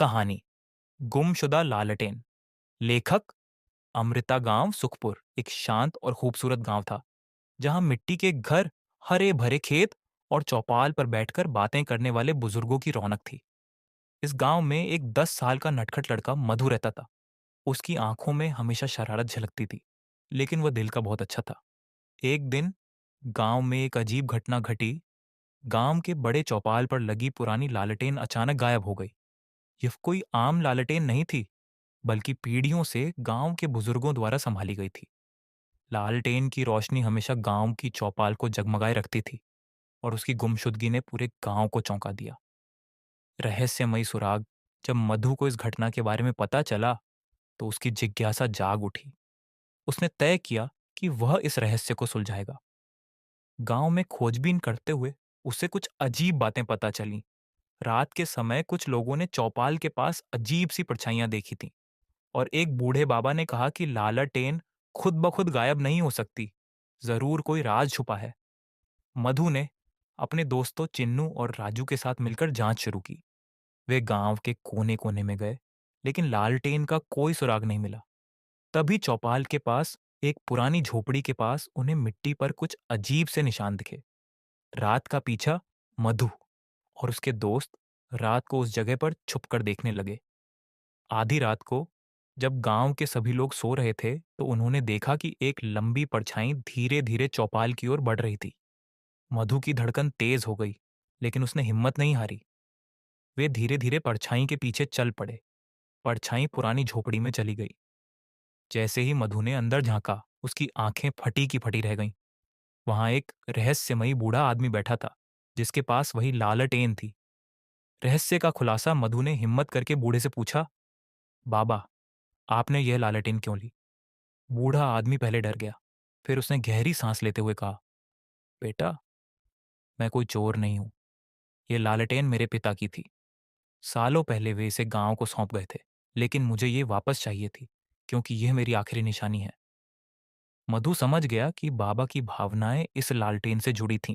कहानी गुमशुदा लालटेन। लेखक अमृता। गांव सुखपुर एक शांत और खूबसूरत गांव था, जहां मिट्टी के घर, हरे भरे खेत और चौपाल पर बैठकर बातें करने वाले बुजुर्गों की रौनक थी। इस गांव में एक 10 साल का नटखट लड़का मधु रहता था। उसकी आंखों में हमेशा शरारत झलकती थी, लेकिन वह दिल का बहुत अच्छा था। एक दिन गांव में एक अजीब घटना घटी। गांव के बड़े चौपाल पर लगी पुरानी लालटेन अचानक गायब हो गई। यह कोई आम लालटेन नहीं थी, बल्कि पीढ़ियों से गांव के बुजुर्गों द्वारा संभाली गई थी। लालटेन की रोशनी हमेशा गांव की चौपाल को जगमगाए रखती थी, और उसकी गुमशुदगी ने पूरे गांव को चौंका दिया। रहस्यमयी सुराग। जब मधु को इस घटना के बारे में पता चला, तो उसकी जिज्ञासा जाग उठी। उसने तय किया कि वह इस रहस्य को सुलझाएगा। गांव में खोजबीन करते हुए उसे कुछ अजीब बातें पता चलीं। रात के समय कुछ लोगों ने चौपाल के पास अजीब सी परछाइयां देखी थीं, और एक बूढ़े बाबा ने कहा कि लालटेन खुद ब खुद गायब नहीं हो सकती। जरूर कोई राज छुपा है। मधु ने अपने दोस्तों चिन्नू और राजू के साथ मिलकर जांच शुरू की। वे गांव के कोने कोने में गए, लेकिन लालटेन का कोई सुराग नहीं मिला। तभी चौपाल के पास एक पुरानी झोपड़ी के पास उन्हें मिट्टी पर कुछ अजीब से निशान दिखे। रात का पीछा। मधु और उसके दोस्त रात को उस जगह पर छुपकर देखने लगे। आधी रात को जब गांव के सभी लोग सो रहे थे, तो उन्होंने देखा कि एक लंबी परछाई धीरे धीरे चौपाल की ओर बढ़ रही थी। मधु की धड़कन तेज हो गई, लेकिन उसने हिम्मत नहीं हारी। वे धीरे धीरे परछाई के पीछे चल पड़े। परछाई पुरानी झोपड़ी में चली गई। जैसे ही मधु ने अंदर झांका, उसकी आंखें फटी की फटी रह गईं। वहां एक रहस्यमयी बूढ़ा आदमी बैठा था, जिसके पास वही लालटेन थी। रहस्य का खुलासा मधु ने हिम्मत करके बूढ़े से पूछा, बाबा, आपने यह लालटेन क्यों ली? बूढ़ा आदमी पहले डर गया, फिर उसने गहरी सांस लेते हुए कहा, बेटा, मैं कोई चोर नहीं हूं। ये लालटेन मेरे पिता की थी। सालों पहले वे इसे गांव को सौंप गए थे, लेकिन मुझे ये वापस चाहिए थी, क्योंकि यह मेरी आखिरी निशानी है। मधु समझ गया कि बाबा की भावनाएं इस लालटेन से जुड़ी थीं।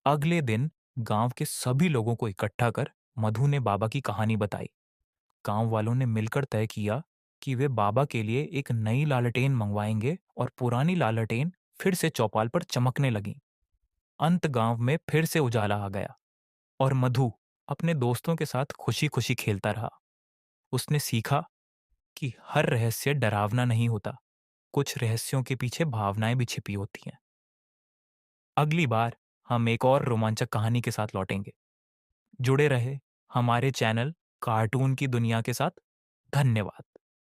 अगले दिन गांव के सभी लोगों को इकट्ठा कर मधु ने बाबा की कहानी बताई। गांव वालों ने मिलकर तय किया कि वे बाबा के लिए एक नई लालटेन मंगवाएंगे, और पुरानी लालटेन फिर से चौपाल पर चमकने लगी। अंत गांव में फिर से उजाला आ गया, और मधु अपने दोस्तों के साथ खुशी खुशी खेलता रहा। उसने सीखा कि हर रहस्य डरावना नहीं होता। कुछ रहस्यों के पीछे भावनाएं भी छिपी होती हैं। अगली बार हम एक और रोमांचक कहानी के साथ लौटेंगे। जुड़े रहे हमारे चैनल कार्टून की दुनिया के साथ। धन्यवाद।